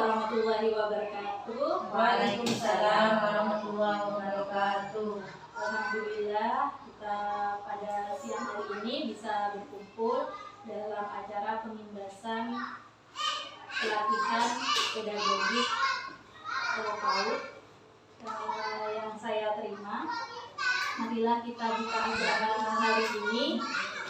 warahmatullahi wabarakatuh. Waalaikumsalam warahmatullahi wabarakatuh. Alhamdulillah kita pada siang hari ini bisa berkumpul dalam acara pemimbasan pelatihan pedagogik PAUD yang saya terima. Marilah kita buka acara hari ini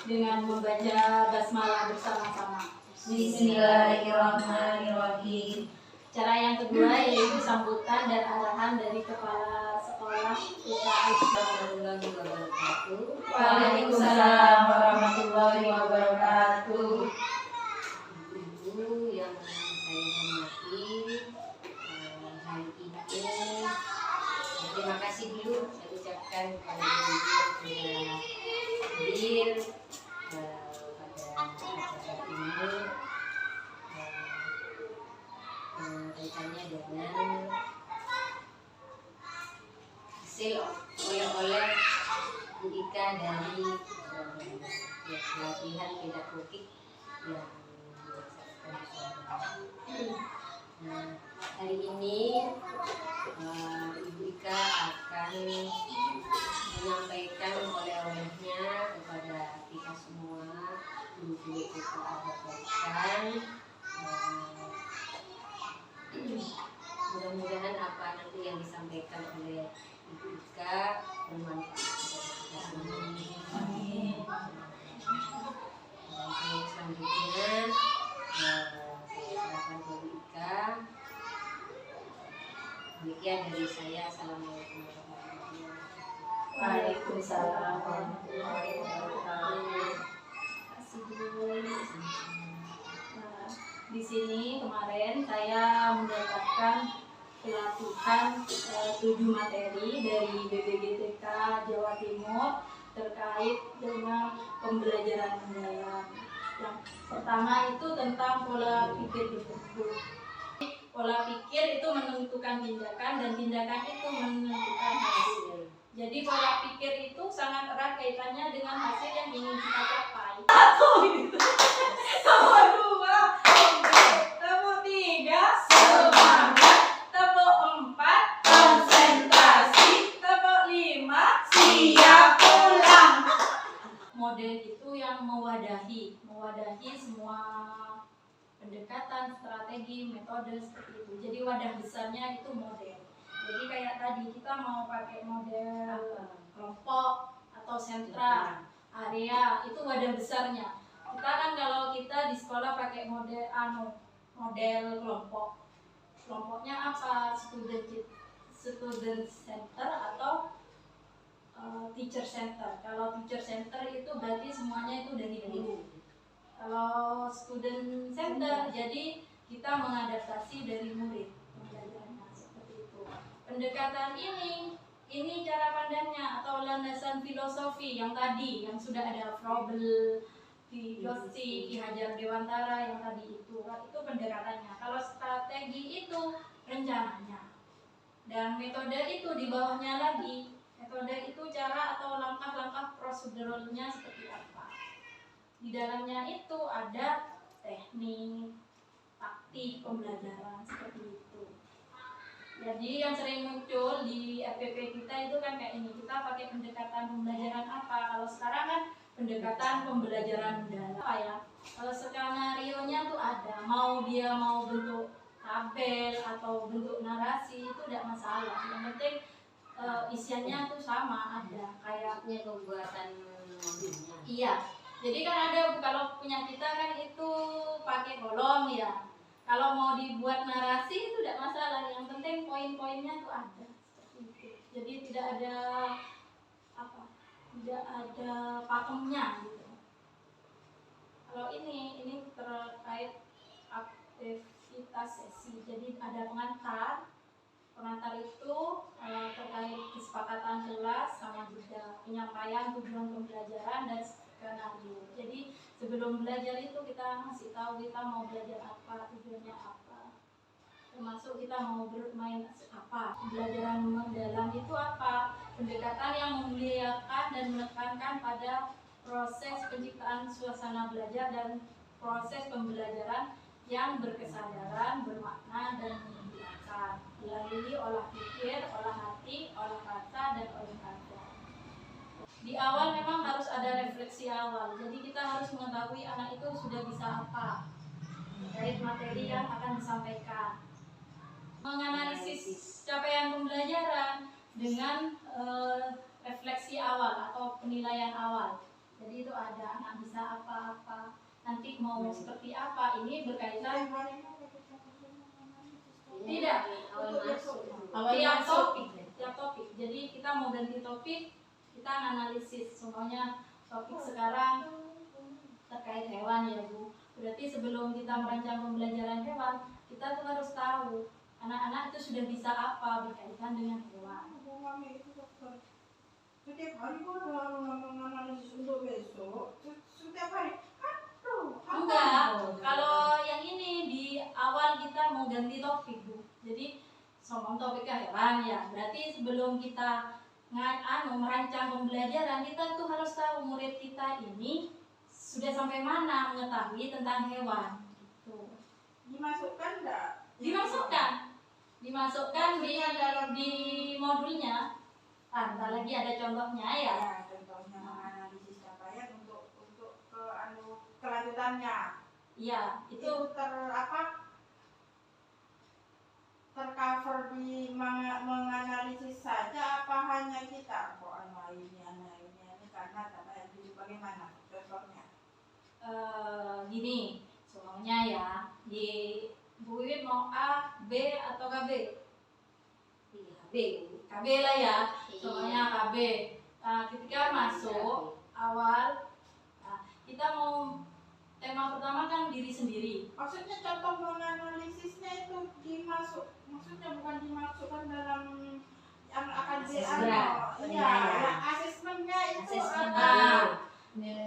dengan membaca basmalah bersama-sama. Bismillahirrahmanirrahim. Cara yang kedua yaitu sambutan dan arahan dari Kepala Sekolah UKS. Warahmatullahi wabarakatuh. Waalaikumsalam warahmatullahi wabarakatuh. Ibu yang saya hormati, hari ini terima kasih dulu saya ucapkan kepada ibu yang sudah hadir pada acara ini. Kaitannya dengan hasil oleh-oleh Bu Ika dari pelatihan pedagogik yang dilaksanakan. Nah, hari ini Ibu Ika akan menyampaikan oleh-olehnya kepada kita semua, guru-guru kita abadikan. Mudah-mudahan apa nanti yang disampaikan oleh Ibu Ika bermanfaat kepada kita semua. Amin. Selanjutnya saya serahkan ke Ibu Ika. Demikian dari saya. Assalamualaikum warahmatullahi wabarakatuh. Waalaikumsalam warahmatullahi wabarakatuh. Nah, di sini kemarin saya mendapatkan pelatihan 7 materi dari BPGTK Jawa Timur terkait dengan pembelajaran mendalam. Yang pertama itu tentang pola pikir dibentuk. Pola pikir itu menentukan tindakan dan tindakan itu menentukan hasil. Jadi pola pikir itu sangat erat kaitannya dengan hasil yang ingin kita capai. Nomor 2, tepuk 3, semangat. Tepuk 4, konsentrasi. Tepuk 5, siap pulang. Model itu yang mewadahi semua pendekatan, strategi, metode seperti itu. Jadi wadah besarnya itu model. Jadi kayak tadi kita mau pakai model kelompok atau sentra, area, itu wadah besarnya. Kita kan kalau kita di sekolah pakai model kelompok. Kelompoknya apa? Student center atau teacher center. Kalau teacher center itu berarti semuanya itu dari guru. Kalau student center, jadi kita mengadaptasi dari murid pembelajarannya seperti itu. Pendekatan ini cara pandangnya atau landasan filosofi yang tadi yang sudah ada Froebel, Vygotsky, Ki Hajar Dewantara yang tadi itu pendekatannya. Kalau strategi itu rencananya dan metode itu di bawahnya lagi. Metode itu cara atau langkah-langkah proseduralnya seperti apa. Di dalamnya itu ada teknik, taktik pembelajaran seperti itu. Jadi yang sering muncul di FPP kita itu kan kayak ini, kita pakai pendekatan pembelajaran apa? Kalau sekarang kan pendekatan pembelajaran mendalam apa ya? Kalau skenario-nya tuh ada, mau bentuk tabel atau bentuk narasi itu tidak masalah. Yang penting isiannya tuh sama ada kayaknya Pembuatan mobilnya. Iya. Jadi kan ada kalau punya kita kan itu pakai kolom ya. Kalau mau dibuat narasi itu tidak masalah. Yang penting poin-poinnya tuh ada seperti itu. Jadi tidak ada pakemnya gitu. Kalau ini terkait aktivitas sesi. Jadi ada pengantar. Pengantar itu terkait kesepakatan kelas sama juga penyampaian tujuan pembelajaran dan skenario. Jadi sebelum belajar itu kita ngasih tahu kita mau belajar apa, tujuannya apa, termasuk kita mau bermain apa. Pembelajaran mendalam itu apa? Pendekatan yang memuliakan dan menekankan pada proses penciptaan suasana belajar dan proses pembelajaran yang berkesadaran, bermakna, dan menggembirakan melalui olah pikir, olah hati, olah rasa, dan olah raga. Di awal memang harus ada refleksi awal, jadi kita harus mengetahui anak itu sudah bisa apa terkait materi yang akan disampaikan. Menganalisis capaian pembelajaran dengan refleksi awal atau penilaian awal. Jadi itu ada anak bisa apa-apa, nanti mau seperti apa, ini berkaitan tidak tiap topik. Jadi kita mau ganti topik, kita analisis semuanya topik sekarang terkait hewan ya Bu. Berarti sebelum kita merancang pembelajaran hewan, kita tuh harus tahu anak-anak itu sudah bisa apa berkaitan dengan hewan. Setiap hari kok udah menganalisis untuk besok, setiap hari. Enggak, kalau yang ini di awal kita mau ganti topik Bu. Jadi ngomong topiknya hewan ya, berarti sebelum kita merancang pembelajaran, kita tuh harus tahu murid kita ini sudah sampai mana mengetahui tentang hewan. Gitu. Dimasukkan enggak? Dimasukkan di modulnya. Bentar lagi ada contohnya ya. Ya, contohnya menganalisis capaian untuk kelanjutannya. Iya, itu tercover di menganalisis saja apa hanya kita kok anak ini karena capaian itu bagaimana contohnya? Gini, soalnya ya di Bu Wiwit mau A, B atau KB? Iya, B. KB lah ya, soalnya KB. Ketika masuk awal, kita mau tema pertama kan diri sendiri. Maksudnya contoh menganalisisnya itu maksudnya bukan dimasukkan dalam yang akan asesmennya itu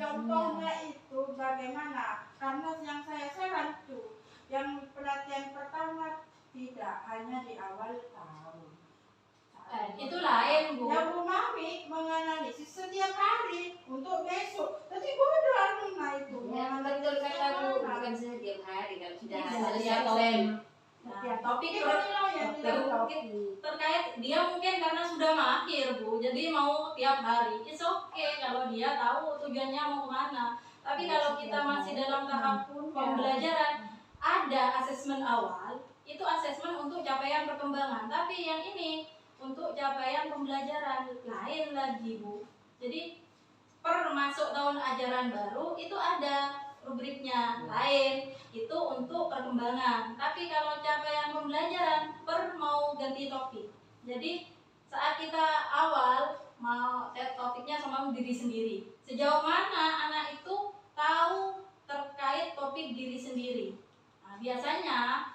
contohnya itu bagaimana? Karena yang saya rancu yang pelatihan pertama tidak hanya di awal tahun. Itu lain Bu. Yang Bu Mami menganalisis setiap hari untuk besok. Tadi bodoh Anuna itu. Ya, betul kata Bu, bukan setiap hari kalau sudah Nah, topik terkait dia mungkin karena sudah mahir Bu, jadi mau tiap hari. It's okay kalau dia tahu tujuannya mau kemana. Tapi kalau kita masih dalam tahap pembelajaran, ada asesmen awal, itu asesmen untuk capaian perkembangan. Tapi yang ini untuk capaian pembelajaran lain lagi Bu. Jadi per masuk tahun ajaran baru itu ada rubriknya lain, itu untuk perkembangan. Tapi kalau capaian pembelajaran per mau ganti topik. Jadi saat kita awal mau topiknya sama diri sendiri, sejauh mana anak itu tahu terkait topik diri sendiri. Nah, biasanya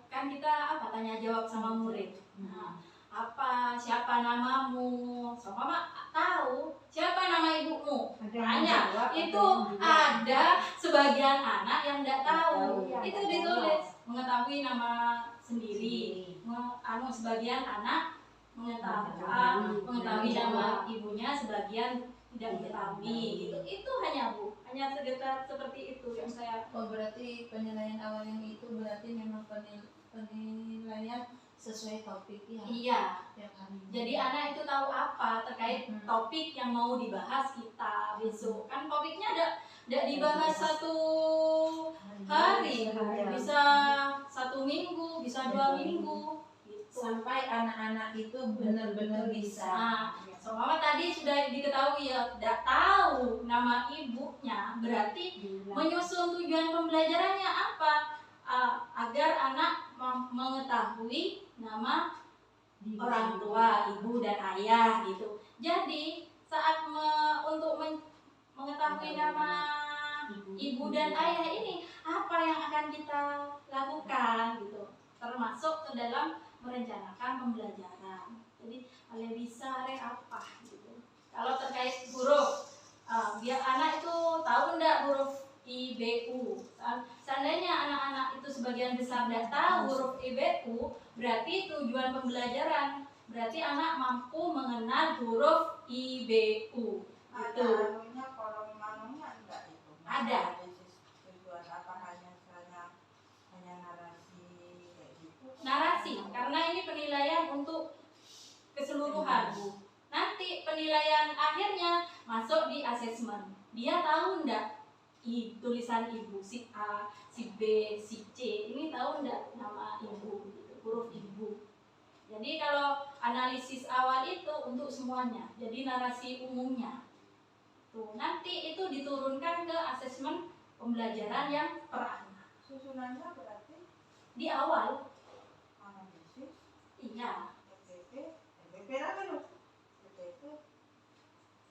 kan kita tanya jawab sama murid. Nah, siapa namamu, sama tahu siapa nama ibumu. Tanya itu ada sebagian anak yang tidak tahu, itu ditulis mengetahui nama sendiri. Sebagian anak mengetahui nama ibunya, sebagian tidak mengetahui gitu. Itu hanya Bu, hanya sekitar seperti itu yang saya. Berarti penilaian awal yang itu berarti memang penilaian sesuai topik ya. Iya. Tiap hari. Jadi anak itu tahu apa terkait topik yang mau dibahas kita besok. Kan topiknya tidak dibahas satu hari, bisa 1 minggu, bisa 2 minggu. Gitu. Sampai anak-anak itu benar-benar bisa. Nah, soalnya tadi sudah diketahui ya, tidak tahu nama ibunya, berarti menyusun tujuan pembelajarannya apa? Agar anak mengetahui nama orang tua, ibu dan ayah gitu. Jadi saat untuk mengetahui nama ibu dan ayah ini, apa yang akan kita lakukan gitu, termasuk ke dalam merencanakan pembelajaran. Jadi kalian bisa apa gitu. Kalau terkait huruf, biar anak itu tahu enggak huruf IBU. Seandainya anak-anak itu sebagian besar tidak tahu huruf IBU, berarti tujuan pembelajaran berarti anak mampu mengenal huruf IBU. Ada anunya kolom manunya enggak itu? Ada. Tujuan apa hanya Hanya narasi kayak gitu. Narasi, karena ini penilaian untuk keseluruhan. Nanti penilaian akhirnya masuk di asesmen. Dia tahu enggak tulisan ibu si A, si B, si C ini tahu enggak nama ibu, gitu, huruf ibu. Jadi kalau analisis awal itu untuk semuanya. Jadi narasi umumnya. Tuh, nanti itu diturunkan ke asesmen pembelajaran yang per anak. Susunannya berarti Di awal, analisis, iya. FPP lagi loh. FPP,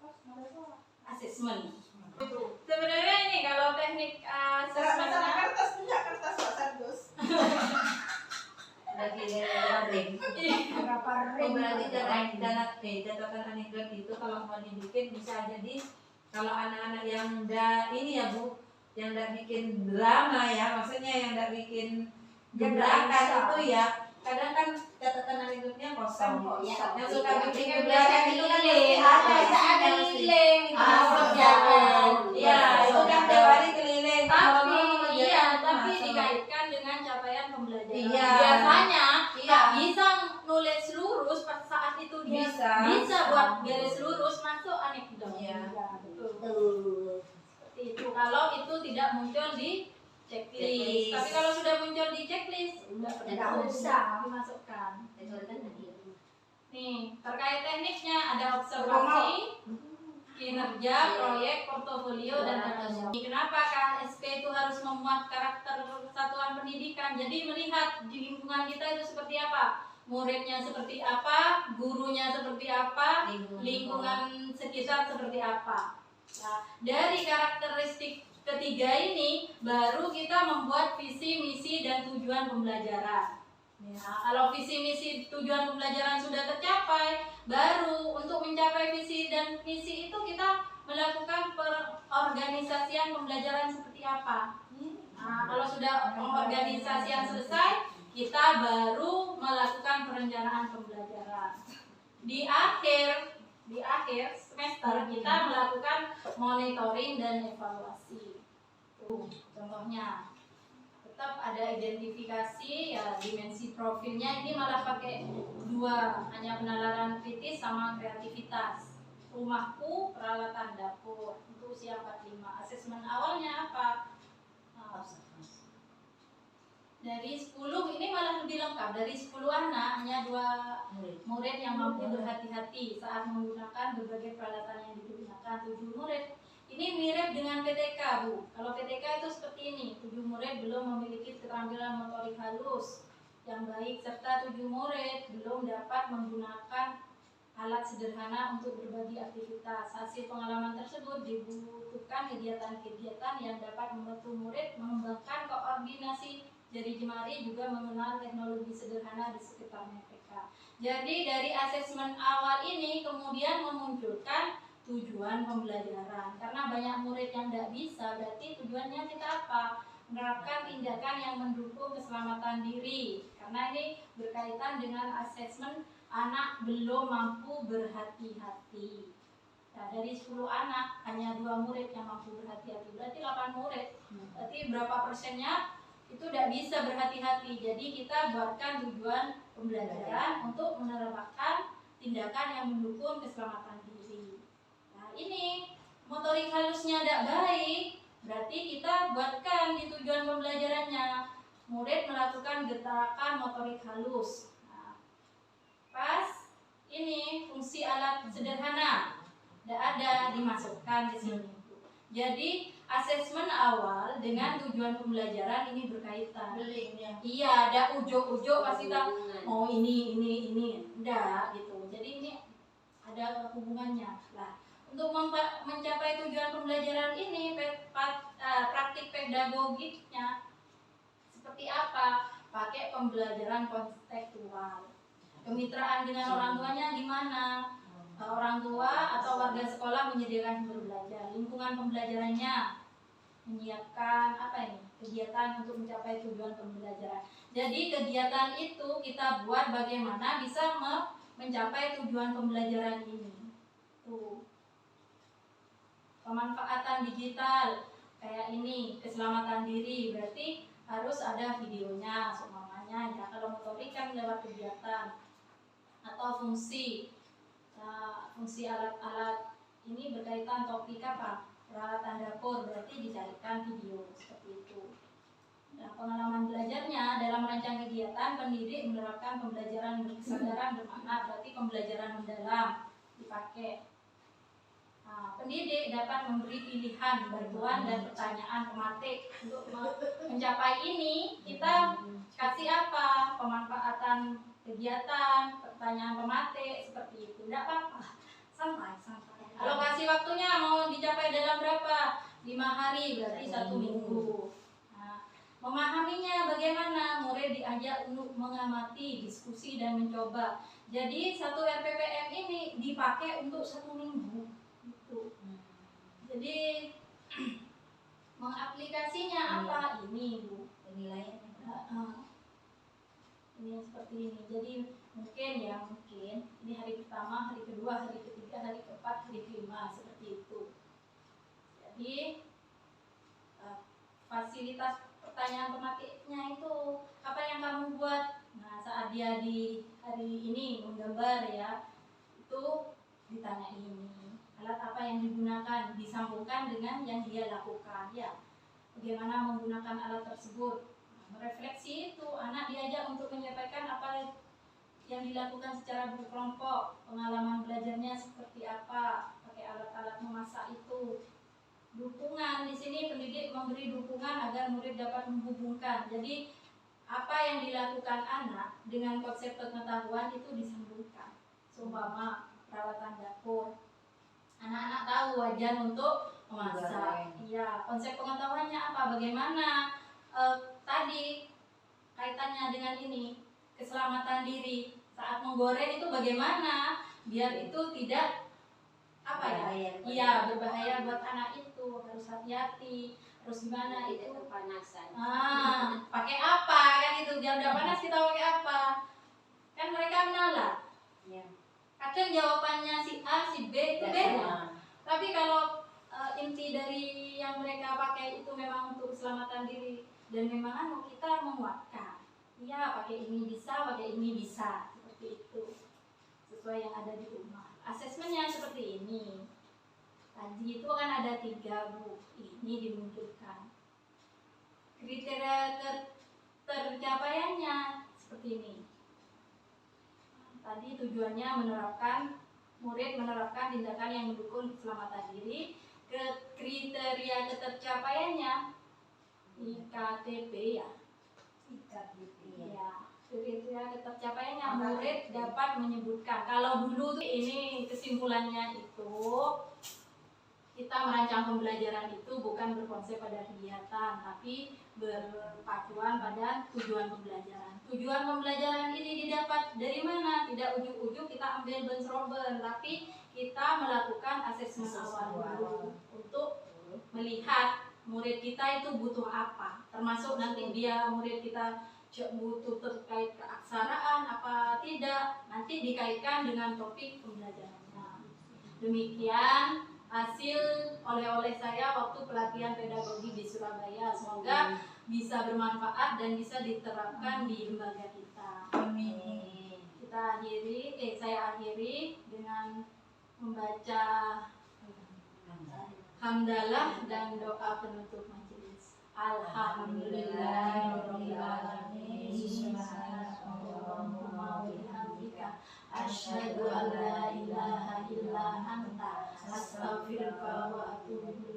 pas mereka Asesmen. Sebenarnya ini kalau teknik asesmen kertas punya kertas kardus. Lagi dari Berapa Oh, berarti catatan anekdot itu kalau mau dibikin bisa jadi kalau anak-anak yang enggak ini ya Bu, yang enggak bikin drama ya, maksudnya yang enggak bikin gebrakan itu ya. Kadang kan catatan anekdotnya kosong. Iya, Yang suka bikin kan gebrakan itu kan ada keliling. Iya, itu kan tiap hari keliling. tapi dikaitkan dengan capaian pembelajaran. Iya. Biasanya Iya. nggak bisa nulis lurus pada saat itu dia Bisa. buat garis lurus masuk anekdot. Iya. Betul. Seperti itu. Kalau itu tidak muncul di checklist. Checklist. Tapi kalau sudah muncul di checklist, nggak perlu usah. dimasukkan. itu kan tadi. Nih, terkait tekniknya ada observasi, kinerja, proyek, portofolio, dan tanggung jawab. Kenapa KSP itu harus memuat karakter satuan pendidikan? Jadi melihat di lingkungan kita itu seperti apa, muridnya seperti apa, gurunya seperti apa, lingkungan sekitar seperti apa. Nah, dari karakteristik ketiga ini baru kita membuat visi, misi, dan tujuan pembelajaran. Nah, kalau visi misi tujuan pembelajaran sudah tercapai, baru untuk mencapai visi dan misi itu kita melakukan perorganisasian pembelajaran seperti apa. Nah, kalau sudah pengorganisasian selesai, kita baru melakukan perencanaan pembelajaran. Di akhir semester kita melakukan monitoring dan evaluasi. Tuh, contohnya. Tetap ada identifikasi ya, dimensi profilnya ini malah pakai 2, hanya penalaran kritis sama kreativitas. Rumahku, peralatan dapur untuk usia 45. Asesmen awalnya apa? Nah, dari 10 ini malah lebih lengkap. Dari 10 anak hanya 2 murid yang mampu berhati-hati saat menggunakan berbagai peralatan yang digunakan. 7 murid ini mirip dengan PTK, Bu. Kalau PTK itu seperti ini, 7 murid belum memiliki keterampilan motorik halus yang baik, serta 7 murid belum dapat menggunakan alat sederhana untuk berbagi aktivitas. Hasil pengalaman tersebut dibutuhkan kegiatan-kegiatan yang dapat membantu murid mengembangkan koordinasi jari jemari, juga mengenal teknologi sederhana di sekitar mereka. Jadi dari asesmen awal ini kemudian memunculkan tujuan pembelajaran. Karena banyak murid yang tidak bisa, berarti tujuannya kita apa? Menerapkan tindakan yang mendukung keselamatan diri. Karena ini berkaitan dengan asesmen anak belum mampu berhati-hati. Nah, dari 10 anak hanya 2 murid yang mampu berhati-hati, berarti 8 murid. Berarti berapa persennya itu tidak bisa berhati-hati. Jadi kita buatkan tujuan pembelajaran untuk menerapkan tindakan yang mendukung keselamatan diri. Ini motorik halusnya tidak baik, berarti kita buatkan di tujuan pembelajarannya murid melakukan gerakan motorik halus. Nah, pas ini fungsi alat sederhana tidak ada, dimasukkan di sini. Jadi asesmen awal dengan tujuan pembelajaran ini berkaitan. Iya, ada ujuk-ujuk pasti tahu. Oh ini, enggak gitu. Jadi ini ada hubungannya. Lah, untuk mencapai tujuan pembelajaran ini, praktik pedagogiknya seperti apa? Pakai pembelajaran kontekstual. Kemitraan dengan orang tuanya gimana? Orang tua atau warga sekolah menyediakan sumber belajar. Lingkungan pembelajarannya menyiapkan kegiatan untuk mencapai tujuan pembelajaran. Jadi kegiatan itu kita buat bagaimana bisa mencapai tujuan pembelajaran ini. Tuh. Pemanfaatan digital kayak ini, keselamatan diri, berarti harus ada videonya seumpamanya ya. Kalau motorik kan lewat kegiatan atau fungsi. Nah, fungsi alat-alat ini berkaitan topik apa? Peralatan dapur, berarti dicarikan video seperti itu. Nah, pengalaman belajarnya dalam merancang kegiatan, pendidik menerapkan pembelajaran berkesadaran bermakna, berarti pembelajaran mendalam dipakai. Nah, pendidik dapat memberi pilihan, bantuan dan pertanyaan tematik untuk mencapai ini. Kita kasih apa? Pemanfaatan kegiatan, pertanyaan tematik seperti itu. Tidak apa-apa, santai. Alokasi waktunya mau dicapai dalam berapa? 5 hari, berarti 1 minggu. Memahaminya bagaimana? Murid diajak untuk mengamati, diskusi, dan mencoba. Jadi satu RPPM ini dipakai untuk 1 minggu. Gitu. Jadi mengaplikasinya apa? Ini Bu. Penilaian. Ini seperti ini. Jadi mungkin ini hari pertama, hari kedua, hari ketiga, hari keempat, hari kelima seperti itu. Jadi fasilitas pertanyaan tematiknya itu apa yang kamu buat? Nah, saat dia di hari ini menggambar ya, itu ditanya ini alat apa yang digunakan, disambungkan dengan yang dia lakukan ya. Bagaimana menggunakan alat tersebut? Nah, merefleksi itu anak diajak untuk menyampaikan apa yang dilakukan secara berkelompok, pengalaman belajarnya seperti apa, pakai alat-alat memasak itu. Dukungan di sini pendidik memberi dukungan agar murid dapat menghubungkan. Jadi apa yang dilakukan anak dengan konsep pengetahuan itu disambungkan. Seumpama perawatan dapur, anak-anak tahu wajan untuk memasak. Iya, konsep pengetahuannya apa? Bagaimana tadi kaitannya dengan ini keselamatan diri saat menggoreng itu bagaimana biar itu tidak berbahaya buat anak itu, harus hati-hati, harus gimana itu kepanasan. Pakai apa kan itu, biar udah panas kita pakai apa, kan mereka menalar Ya. kadang jawabannya si A si B itu beda, tapi kalau inti dari yang mereka pakai itu memang untuk keselamatan diri dan memang kita menguatkan ya pakai ini bisa seperti itu sesuai yang ada di rumah. Asesmennya seperti ini. Tadi itu kan ada 3 Bu, ini dimunculkan. Kriteria tercapaiannya seperti ini. Tadi tujuannya murid menerapkan tindakan yang mendukung keselamatan diri. Kriteria ketercapaiannya IKTP ya. Ya. Kriteria ketercapaiannya murid dapat menyebutkan. Kalau dulu tuh ini kesimpulannya itu kita merancang pembelajaran itu bukan berkonsep pada kegiatan, tapi berpacuan pada tujuan pembelajaran. Tujuan pembelajaran ini didapat dari mana? Tidak ujuk-ujuk kita ambil benchroben, tapi kita melakukan asesmen awal dulu untuk melihat murid kita itu butuh apa. Termasuk nanti murid kita butuh terkait keaksaraan apa tidak, nanti dikaitkan dengan topik pembelajarannya. Demikian hasil oleh-oleh saya waktu pelatihan pedagogi di Surabaya. Semoga bisa bermanfaat dan bisa diterapkan di lembaga kita. Amin. Saya akhiri dengan membaca hamdalah dan doa penutup majelis. Alhamdulillahirabbil alamin. Subhanallahumma wa bihamdika asyhadu an la ilaha illa anta astaghfiruka wa atubu